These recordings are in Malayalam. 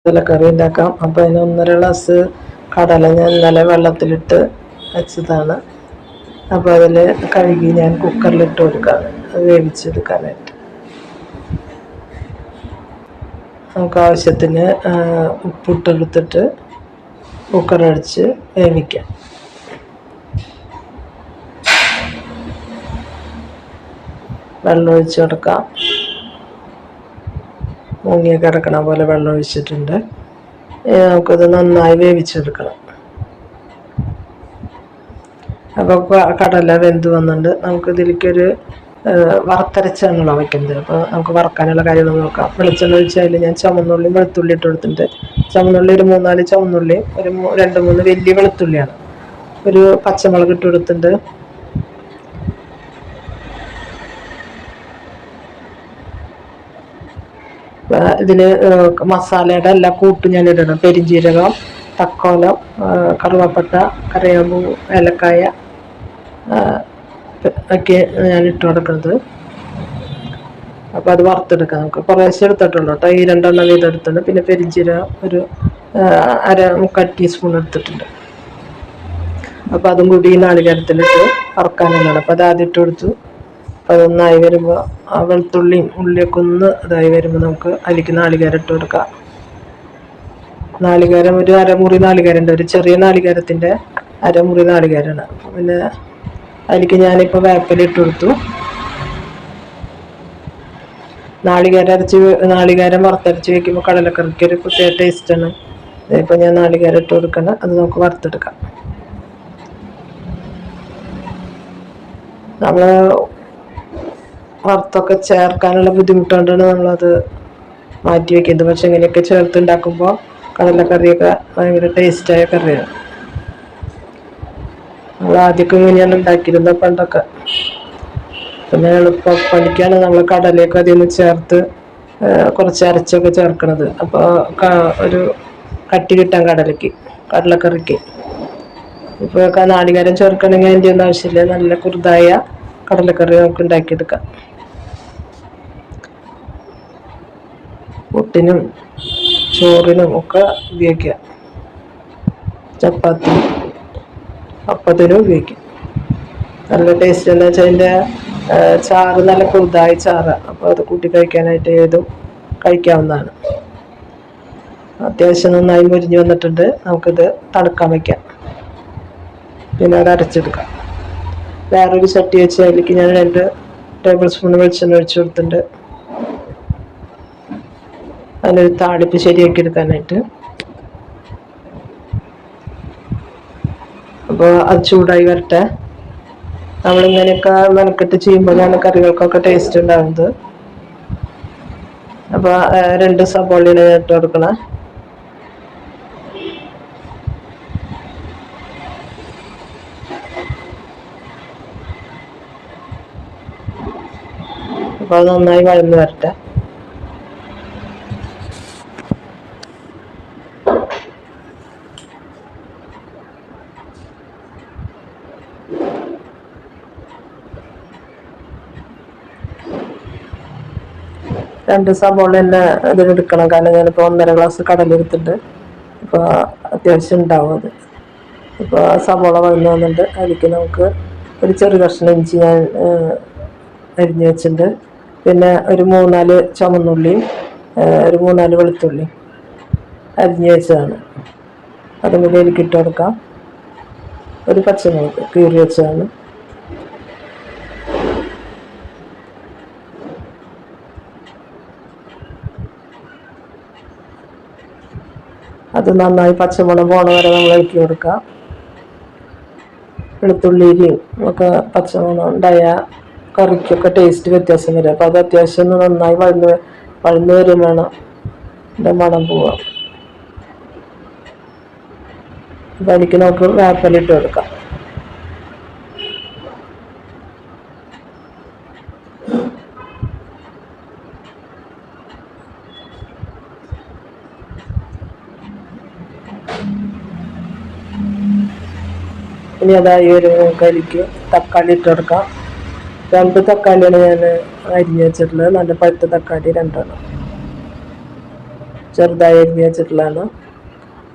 കടലക്കറി ഉണ്ടാക്കാം. അപ്പോൾ അതിന് 1.5 ഗ്ലാസ് കടല ഞാൻ ഇന്നലെ വെള്ളത്തിലിട്ട് വെച്ചതാണ്. അപ്പോൾ അതിൽ കഴുകി ഞാൻ കുക്കറിലിട്ട് കൊടുക്കുകയാണ്, അത് വേവിച്ചെടുക്കാനായിട്ട്. നമുക്ക് ആവശ്യത്തിന് ഉപ്പിട്ടെടുത്തിട്ട് കുക്കറടിച്ച് വേവിക്കാം. വെള്ളം ഒഴിച്ച് കൊടുക്കാം. മുങ്ങിയൊക്കെ കിടക്കണ പോലെ വെള്ളം ഒഴിച്ചിട്ടുണ്ട്. നമുക്കത് നന്നായി വേവിച്ചെടുക്കണം. അപ്പോൾ കടല വെന്ത് വന്നിട്ടുണ്ട്. നമുക്കിതിലേക്കൊരു വറുത്തരച്ചാണല്ലോ വയ്ക്കുന്നത്. അപ്പോൾ നമുക്ക് വറക്കാനുള്ള കാര്യങ്ങൾ നോക്കാം. വെളിച്ചെണ്ണ ഒഴിച്ചാൽ ഞാൻ ചുവന്നുള്ളിയും വെളുത്തുള്ളി ഇട്ട് കൊടുത്തിട്ടുണ്ട്. ചുവന്നുള്ളി ഒരു 3-4 ചുവന്നുള്ളി, ഒരു 2-3 വലിയ വെളുത്തുള്ളിയാണ്, ഒരു പച്ചമുളക് ഇട്ട് കൊടുത്തിട്ടുണ്ട്. ഇതിൽ മസാലയുടെ എല്ലാ കൂട്ടും ഞാൻ ഇടണം. പെരിഞ്ജീരകം, തക്കോലം, കറുവപ്പട്ട, കറിവേപ്പു, ഏലക്കായ ഒക്കെ ഞാൻ ഇട്ട് കൊടുക്കുന്നത്. അപ്പോൾ അത് വറുത്തെടുക്കാം. നമുക്ക് കുറേശ്ശെ എടുത്തിട്ടുള്ളൂ കേട്ടോ, ഈ 2 എണ്ണം വീതം എടുത്തിട്ടുണ്ട്. പിന്നെ പെരിഞ്ജീരകം ഒരു 1/4 ടീസ്പൂൺ എടുത്തിട്ടുണ്ട്. അപ്പോൾ അതും കൂടി നാളികേരത്തിലിട്ട് വറുക്കാനുള്ളതാണ്. അപ്പോൾ അത് ആദ്യം ഇട്ട് കൊടുത്തു. അപ്പോൾ അതൊന്നായി വരുമ്പോൾ ആ വെളുത്തുള്ളിയും ഉള്ളിയൊക്കെ ഒന്ന് ഇതായി വരുമ്പോൾ നമുക്ക് അതിലേക്ക് നാളികേരം ഇട്ട് കൊടുക്കാം. നാളികേരം ഒരു 1/2 മുറി നാളികേരമുണ്ട്, ഒരു ചെറിയ നാളികേരത്തിൻ്റെ 1/2 മുറി നാളികേരമാണ്. പിന്നെ അതിലേക്ക് ഞാനിപ്പോൾ വേപ്പില ഇട്ട് കൊടുത്തു. നാളികേരം വറുത്തരച്ച് വയ്ക്കുമ്പോൾ കടലക്കറിക്ക് ഒരു പ്രത്യേക ടേസ്റ്റാണ്. ഇപ്പോൾ ഞാൻ നാളികേരം ഇട്ട് കൊടുക്കണം. അത് നമുക്ക് വറുത്തെടുക്കാം. നമ്മൾ വറുത്തൊക്കെ ചേർക്കാനുള്ള ബുദ്ധിമുട്ടുകൊണ്ടാണ് നമ്മളത് മാറ്റി വയ്ക്കുന്നത്. പക്ഷെ ഇങ്ങനെയൊക്കെ ചേർത്തുണ്ടാക്കുമ്പോൾ കടലക്കറിയൊക്കെ ഭയങ്കര ടേസ്റ്റായ കറിയാണ്. നമ്മൾ ആദ്യമൊക്കെ ഇങ്ങനെയാണ് ഉണ്ടാക്കിയിരുന്നത് പണ്ടൊക്കെ. പിന്നെ എളുപ്പം പണിക്കാണ് നമ്മൾ കടലയൊക്കെ അതിൽ ചേർത്ത് കുറച്ച് അരച്ചൊക്കെ ചേർക്കണത്. അപ്പോൾ ഒരു കട്ടി കിട്ടാൻ കടലക്കറിക്ക്. ഇപ്പോൾ നാളികേരം ചേർക്കണമെങ്കിൽ അതിൻ്റെ ഒന്നും ആവശ്യമില്ല. നല്ല കുറുതായ കടലക്കറി നമുക്ക് ഉണ്ടാക്കിയെടുക്കാം. പുട്ടിനും ചോറിനും ഒക്കെ ഉപയോഗിക്കാം. ചപ്പാത്തി, അപ്പത്തിനും ഉപയോഗിക്കാം. നല്ല ടേസ്റ്റ്. എന്താ വെച്ചാൽ അതിൻ്റെ ചാറ് നല്ല കുറുതായ ചാറ്. അപ്പോൾ അത് കൂട്ടി കഴിക്കാനായിട്ട് ഏതും കഴിക്കാവുന്നതാണ്. അത്യാവശ്യം നന്നായി മുരിഞ്ഞ് വന്നിട്ടുണ്ട്. നമുക്കിത് തണുക്കാൻ വയ്ക്കാം. പിന്നെ അത് അരച്ചെടുക്കാം. വേറൊരു ചട്ടി വെച്ച് അതിലേക്ക് ഞാൻ 2 ടേബിൾ സ്പൂൺ വെളിച്ചെണ്ണ ഒഴിച്ച് കൊടുത്തിട്ടുണ്ട്. അതിനൊരു താളിപ്പ് ശരിയാക്കി എടുക്കാനായിട്ട്. അപ്പോൾ അത് ചൂടായി വരട്ടെ. നമ്മളിങ്ങനെയൊക്കെ മെനക്കെട്ട് ചെയ്യുമ്പോഴാണ് കറികൾക്കൊക്കെ ടേസ്റ്റ് ഉണ്ടാകുന്നത്. അപ്പോൾ 2 സവോളയിൽ ഇട്ട് കൊടുക്കണം. അപ്പോൾ അത് നന്നായി വഴന്ന് വരട്ടെ. രണ്ട് സവോള തന്നെ ഇതിലെടുക്കണം. കാരണം ഞാനിപ്പോൾ 1.5 ഗ്ലാസ് കടലെടുത്തിട്ട് ഇപ്പോൾ അത്യാവശ്യം ഉണ്ടാവും അത്. ഇപ്പോൾ സവോള വഴന്ന് വന്നിട്ട് അതിലേക്ക് നമുക്ക് ഒരു ചെറിയ കഷ്ണം ഇഞ്ചി ഞാൻ അരിഞ്ഞ് വെച്ചിട്ടുണ്ട്. പിന്നെ ഒരു 3-4 ചുവന്നുള്ളിയും ഒരു 3-4 വെളുത്തുള്ളി അരിഞ്ഞ് വെച്ചതാണ്. അതും കൂടി എനിക്ക് ഇട്ട് കൊടുക്കാം. ഒരു പച്ചമുളക് കീറി വെച്ചതാണ്. അത് നന്നായി പച്ചമുളക് പോണ വരെ നമ്മൾ ഇളക്കി കൊടുക്കാം. വെളുത്തുള്ളിയിലും ഒക്കെ പച്ചമുളക് ഉണ്ടായ കറിക്കൊക്കെ ടേസ്റ്റ് വ്യത്യാസം വരും. അപ്പോൾ അത് അത്യാവശ്യം ഒന്ന് നന്നായി വഴന്ന് വരും വേണം. ഇതിൻ്റെ മണം പോവാം. അപ്പോൾ അതിലേക്ക് നമുക്ക് വേപ്പില ഇട്ട് കൊടുക്കാം. ഇനി അതായി ഒരു കരിക്ക് തക്കാളി ഇട്ട് കൊടുക്കാം. 2 തക്കാളിയാണ് ഞാൻ അരിഞ്ഞ് വെച്ചിട്ടുള്ളത്. നല്ല പഴുത്ത തക്കാളി 2 എണ്ണം. ചെറുതായി അരിഞ്ഞ് വെച്ചിട്ടുള്ളതാണ്.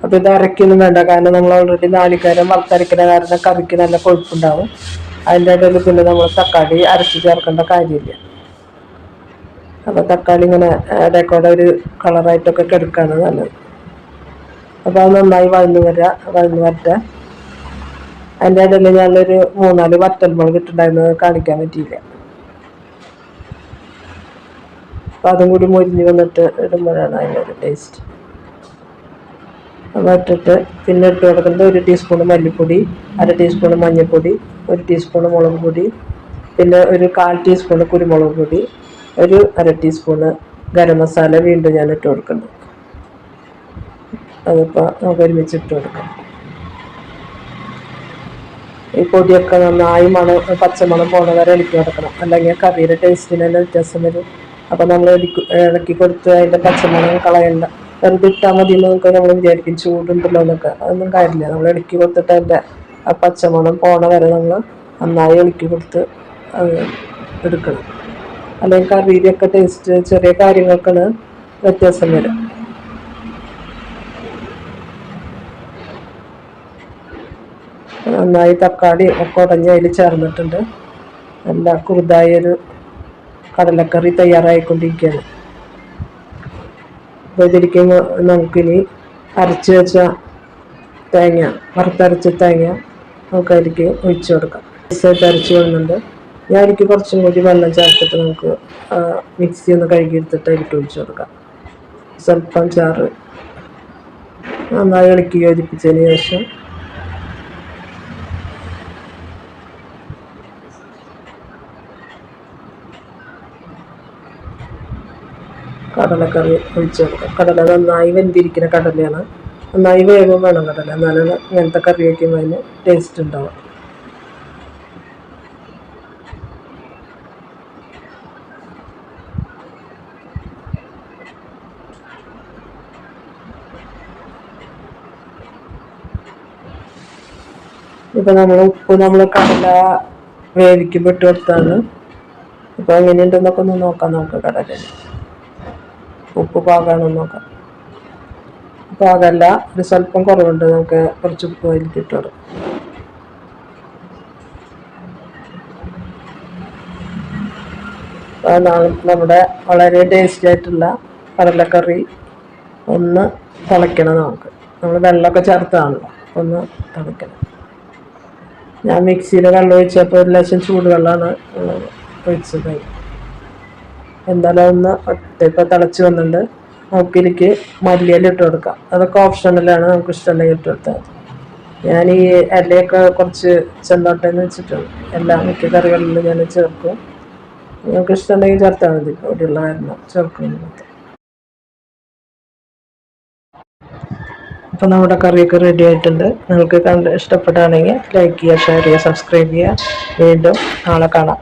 അപ്പോൾ ഇത് അരയ്ക്കൊന്നും വേണ്ട, കാരണം നമ്മൾ ഓൾറെഡി നാളികേരം വറുത്തരയ്ക്കുന്ന കാരണം കറിക്ക് നല്ല കൊഴുപ്പുണ്ടാവും. അതിൻ്റെ ഇടയിൽ പിന്നെ നമ്മൾ തക്കാളി അരച്ച് ചേർക്കേണ്ട കാര്യമില്ല. അപ്പോൾ തക്കാളി ഇങ്ങനെ ഇടയ്ക്കൂടെ ഒരു കളറായിട്ടൊക്കെ കിടക്കുകയാണ് നല്ലത്. അപ്പോൾ അത് നന്നായി വഴന്ന് വരട്ടെ. അതിൻ്റെ ഇടയിൽ ഞാനൊരു 3-4 വറ്റൽമുളക് ഇട്ടുണ്ടായിരുന്നത് കാണിക്കാൻ പറ്റിയില്ല. അപ്പോൾ അതും കൂടി മൊരിഞ്ഞ് വന്നിട്ട് ഇടുമ്പോഴാണ് അതിനൊരു ടേസ്റ്റ്. അപ്പോൾ ഇട്ടിട്ട് പിന്നെ ഇട്ട് കൊടുക്കുന്നത് 1 ടീസ്പൂൺ മല്ലിപ്പൊടി, 1/2 ടീസ്പൂൺ മഞ്ഞൾപ്പൊടി, 1 ടീസ്പൂൺ മുളക് പൊടി, പിന്നെ ഒരു 1/4 ടീസ്പൂൺ കുരുമുളക് പൊടി, ഒരു 1/2 ടീസ്പൂൺ ഗരം മസാല വീണ്ടും ഞാൻ ഇട്ട് കൊടുക്കുന്നു. അതിപ്പോൾ നമുക്ക് ഒരുമിച്ച് ഇട്ട് കൊടുക്കാം. ഈ പൊടിയൊക്കെ നന്നായി പച്ചമണം പോണ വരെ ഇളക്കി കൊടുക്കണം, അല്ലെങ്കിൽ കറിയുടെ ടേസ്റ്റിന് തന്നെ വ്യത്യാസം വരും. അപ്പോൾ നമ്മൾ ഇളക്കി കൊടുത്ത് അതിൻ്റെ പച്ചമണം കളയണ്ട. വെറുതെ ഇട്ടാൽ മതി എന്നൊക്കെ നമ്മൾ വിചാരിക്കും, ചൂടുണ്ടല്ലോ എന്നൊക്കെ. അതൊന്നും കാര്യമില്ല. നമ്മൾ ഇളക്കി കൊടുത്തിട്ട് അതിൻ്റെ ആ പച്ചമണം പോണ വരെ നമ്മൾ നന്നായി ഇളക്കി കൊടുത്ത് എടുക്കണം. അല്ലെങ്കിൽ കറിയുടെയൊക്കെ ടേസ്റ്റ് ചെറിയ കാര്യങ്ങൾക്കാണ് വ്യത്യാസം വരും. നന്നായി തക്കാളി ഒക്കെ ഉടഞ്ഞ് അതിൽ ചേർന്നിട്ടുണ്ട്. നല്ല കുറുതായൊരു കടലക്കറി തയ്യാറായിക്കൊണ്ടിരിക്കുകയാണ്. അപ്പോൾ ഇതിലേക്ക് നമുക്കിനി അരച്ച് വെച്ച വറുത്തരച്ച തേങ്ങ നമുക്ക് അതിലേക്ക് ഒഴിച്ചു കൊടുക്കാം. നൈസായിട്ട് അരച്ച് വരുന്നുണ്ട്. ഞാൻ അതിലേക്ക് കുറച്ചും കൂടി വെള്ളം ചേർത്തിട്ട് നമുക്ക് മിക്സി ഒന്ന് കഴുകിയെടുത്തിട്ട് അതിലേക്ക് ഒഴിച്ചു കൊടുക്കാം. സ്വല്പം ചാറ് നന്നായി ഇളക്കി യോജിപ്പിച്ചതിന് ശേഷം കടലക്കറി ഒഴിച്ചു കൊടുക്കാം. കടല നന്നായി വെന്തിരിക്കുന്ന കടലയാണ്. നന്നായി വേഗം വേണം കടല, എന്നാലാണ് ഇങ്ങനത്തെ കറി വയ്ക്കുമ്പോൾ അതിന് ടേസ്റ്റ് ഉണ്ടാവും. ഇപ്പം നമ്മൾ കടല വേവിക്കുമ്പോൾ ഇട്ട് കൊടുത്താണ്. ഇപ്പോൾ എങ്ങനെയുണ്ടെന്നൊക്കെ ഒന്ന് നോക്കാം. നമുക്ക് കടല ഉപ്പ് പാകമാണെന്ന് നോക്കാം. പാകമല്ല, ഒരു സ്വല്പം കുറവുണ്ട്. നമുക്ക് കുറച്ച് ഉപ്പ് അതിലേക്ക് ഇട്ട് കൊടുക്കാം. നമ്മുടെ വളരെ ടേസ്റ്റി ആയിട്ടുള്ള കടലക്കറി ഒന്ന് തിളയ്ക്കണം. നമ്മൾ വെള്ളമൊക്കെ ചേർത്താണല്ലോ, ഒന്ന് തിളയ്ക്കണം. ഞാൻ മിക്സിയിൽ വെള്ളം ഒഴിച്ചപ്പോൾ 1 ലക്ഷം ചൂടുവെള്ളമാണ് ഒഴിച്ചത്. എന്തായാലും ഒന്ന് ഇപ്പോൾ തിളച്ച് വന്നിട്ടുണ്ട്. നമുക്കിലേക്ക് മല്ലിയില ഇട്ട് കൊടുക്കാം. അതൊക്കെ ഓപ്ഷണലാണ്, നമുക്ക് ഇഷ്ടമുണ്ടെങ്കിൽ ഇട്ട് കൊടുത്താൽ. ഞാൻ ഈ ഇലയൊക്കെ കുറച്ച് ചെന്നോട്ടേന്ന് വെച്ചിട്ടുണ്ട്. എല്ലാ മിക്ക കറികളിലും ഞാൻ ചേർക്കും. നിങ്ങൾക്ക് ഇഷ്ടമുണ്ടെങ്കിൽ ചേർത്താൽ മതി. ഇവിടെയുള്ള കാരണം ചേർക്കുന്നത്. അപ്പോൾ നമ്മുടെ കറിയൊക്കെ റെഡി ആയിട്ടുണ്ട്. നിങ്ങൾക്ക് ഇഷ്ടപ്പെടുകയാണെങ്കിൽ ലൈക്ക് ചെയ്യുക, ഷെയർ ചെയ്യുക, സബ്സ്ക്രൈബ് ചെയ്യുക. വീണ്ടും നാളെ കാണാം.